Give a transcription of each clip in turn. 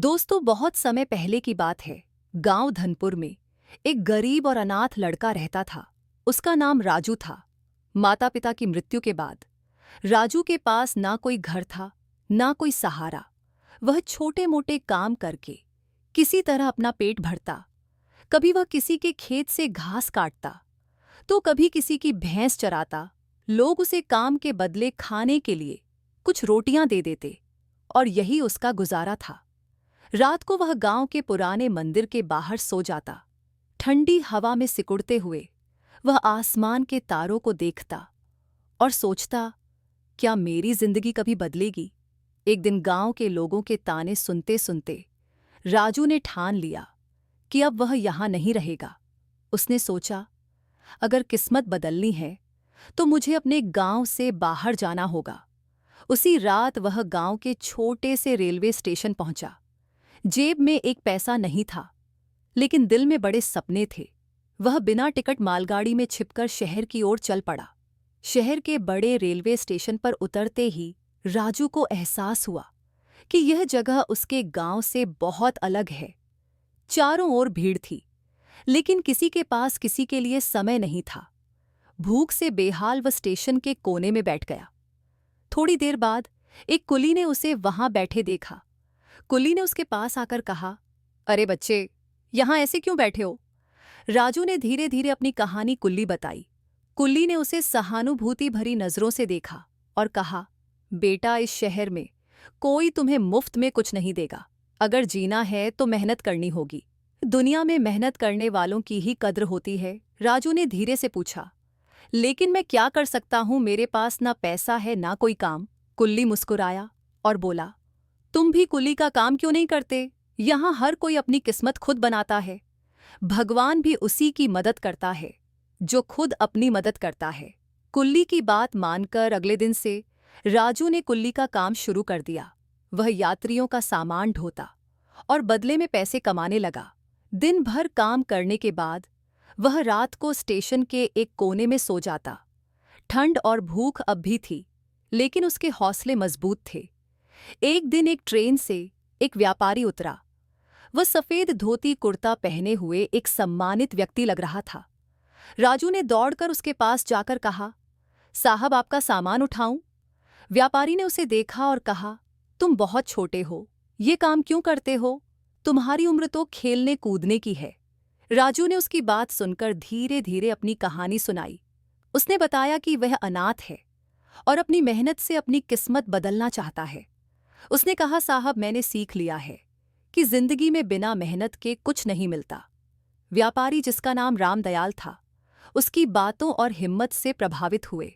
दोस्तों, बहुत समय पहले की बात है। गांव धनपुर में एक गरीब और अनाथ लड़का रहता था। उसका नाम राजू था। माता पिता की मृत्यु के बाद राजू के पास ना कोई घर था, ना कोई सहारा। वह छोटे मोटे काम करके किसी तरह अपना पेट भरता। कभी वह किसी के खेत से घास काटता, तो कभी किसी की भैंस चराता। लोग उसे काम के बदले खाने के लिए कुछ रोटियां दे देते, और यही उसका गुजारा था। रात को वह गांव के पुराने मंदिर के बाहर सो जाता। ठंडी हवा में सिकुड़ते हुए वह आसमान के तारों को देखता और सोचता, क्या मेरी जिंदगी कभी बदलेगी? एक दिन गांव के लोगों के ताने सुनते सुनते राजू ने ठान लिया कि अब वह यहां नहीं रहेगा। उसने सोचा, अगर किस्मत बदलनी है तो मुझे अपने गांव से बाहर जाना होगा। उसी रात वह गांव के छोटे से रेलवे स्टेशन पहुंचा। जेब में एक पैसा नहीं था, लेकिन दिल में बड़े सपने थे। वह बिना टिकट मालगाड़ी में छिपकर शहर की ओर चल पड़ा। शहर के बड़े रेलवे स्टेशन पर उतरते ही राजू को एहसास हुआ कि यह जगह उसके गांव से बहुत अलग है। चारों ओर भीड़ थी, लेकिन किसी के पास किसी के लिए समय नहीं था। भूख से बेहाल वह स्टेशन के कोने में बैठ गया। थोड़ी देर बाद एक कुली ने उसे वहां बैठे देखा। कुली ने उसके पास आकर कहा, अरे बच्चे, यहां ऐसे क्यों बैठे हो? राजू ने धीरे धीरे अपनी कहानी कुल्ली बताई। कुल्ली ने उसे सहानुभूति भरी नजरों से देखा और कहा, बेटा, इस शहर में कोई तुम्हें मुफ्त में कुछ नहीं देगा। अगर जीना है तो मेहनत करनी होगी। दुनिया में मेहनत करने वालों की ही कद्र होती है। राजू ने धीरे से पूछा, लेकिन मैं क्या कर सकता हूं? मेरे पास ना पैसा है, ना कोई काम। कुल्ली मुस्कुराया और बोला, तुम भी कुली का काम क्यों नहीं करते? यहां हर कोई अपनी किस्मत खुद बनाता है। भगवान भी उसी की मदद करता है जो खुद अपनी मदद करता है। कुल्ली की बात मानकर अगले दिन से राजू ने कुल्ली का काम शुरू कर दिया। वह यात्रियों का सामान ढोता और बदले में पैसे कमाने लगा। दिन भर काम करने के बाद वह रात को स्टेशन के एक कोने में सो जाता। ठंड और भूख अब भी थी, लेकिन उसके हौसले मजबूत थे। एक दिन एक ट्रेन से एक व्यापारी उतरा। वह सफेद धोती कुर्ता पहने हुए एक सम्मानित व्यक्ति लग रहा था। राजू ने दौड़कर उसके पास जाकर कहा, साहब, आपका सामान उठाऊं? व्यापारी ने उसे देखा और कहा, तुम बहुत छोटे हो, ये काम क्यों करते हो? तुम्हारी उम्र तो खेलने कूदने की है। राजू ने उसकी बात सुनकर धीरे धीरे अपनी कहानी सुनाई। उसने बताया कि वह अनाथ है और अपनी मेहनत से अपनी किस्मत बदलना चाहता है। उसने कहा, साहब, मैंने सीख लिया है कि जिंदगी में बिना मेहनत के कुछ नहीं मिलता। व्यापारी, जिसका नाम रामदयाल था, उसकी बातों और हिम्मत से प्रभावित हुए।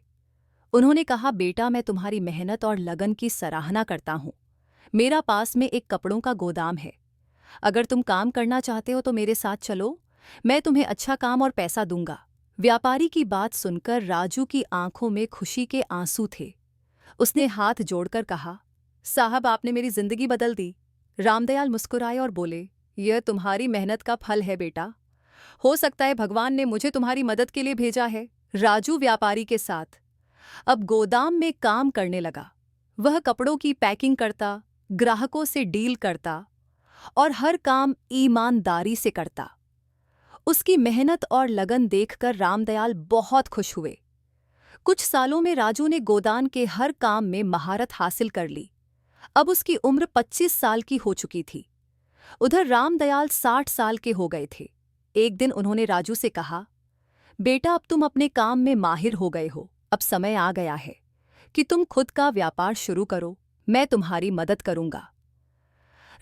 उन्होंने कहा, बेटा, मैं तुम्हारी मेहनत और लगन की सराहना करता हूं। मेरा पास में एक कपड़ों का गोदाम है। अगर तुम काम करना चाहते हो तो मेरे साथ चलो, मैं तुम्हें अच्छा काम और पैसा दूंगा। व्यापारी की बात सुनकर राजू की आंखों में खुशी के आंसू थे। उसने हाथ जोड़कर कहा, साहब, आपने मेरी जिंदगी बदल दी। रामदयाल मुस्कुराए और बोले, यह तुम्हारी मेहनत का फल है बेटा। हो सकता है भगवान ने मुझे तुम्हारी मदद के लिए भेजा है। राजू व्यापारी के साथ अब गोदाम में काम करने लगा। वह कपड़ों की पैकिंग करता, ग्राहकों से डील करता और हर काम ईमानदारी से करता। उसकी मेहनत और लगन देखकर रामदयाल बहुत खुश हुए। कुछ सालों में राजू ने गोदाम के हर काम में महारत हासिल कर ली। अब उसकी उम्र 25 साल की हो चुकी थी। उधर रामदयाल 60 साल के हो गए थे। एक दिन उन्होंने राजू से कहा, बेटा, अब तुम अपने काम में माहिर हो गए हो। अब समय आ गया है कि तुम खुद का व्यापार शुरू करो। मैं तुम्हारी मदद करूंगा।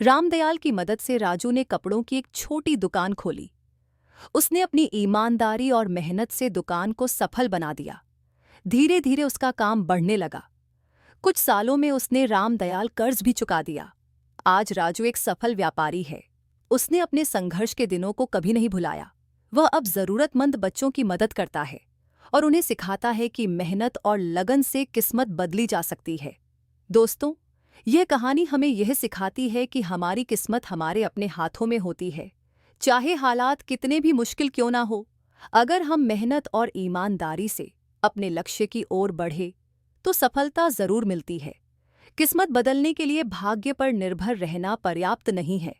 रामदयाल की मदद से राजू ने कपड़ों की एक छोटी दुकान खोली। उसने अपनी ईमानदारी और मेहनत से दुकान को सफल बना दिया। धीरे धीरे उसका काम बढ़ने लगा। कुछ सालों में उसने रामदयाल कर्ज भी चुका दिया। आज राजू एक सफल व्यापारी है। उसने अपने संघर्ष के दिनों को कभी नहीं भुलाया। वह अब जरूरतमंद बच्चों की मदद करता है और उन्हें सिखाता है कि मेहनत और लगन से किस्मत बदली जा सकती है। दोस्तों, यह कहानी हमें यह सिखाती है कि हमारी किस्मत हमारे अपने हाथों में होती है। चाहे हालात कितने भी मुश्किल क्यों ना हो, अगर हम मेहनत और ईमानदारी से अपने लक्ष्य की ओर बढ़े तो सफलता जरूर मिलती है। किस्मत बदलने के लिए भाग्य पर निर्भर रहना पर्याप्त नहीं है।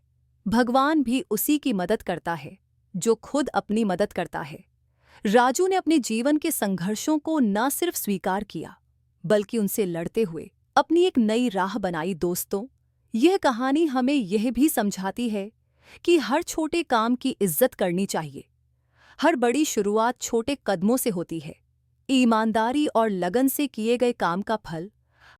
भगवान भी उसी की मदद करता है जो खुद अपनी मदद करता है। राजू ने अपने जीवन के संघर्षों को न सिर्फ स्वीकार किया, बल्कि उनसे लड़ते हुए अपनी एक नई राह बनाई। दोस्तों, यह कहानी हमें यह भी समझाती है कि हर छोटे काम की इज्जत करनी चाहिए। हर बड़ी शुरुआत छोटे कदमों से होती है। ईमानदारी और लगन से किए गए काम का फल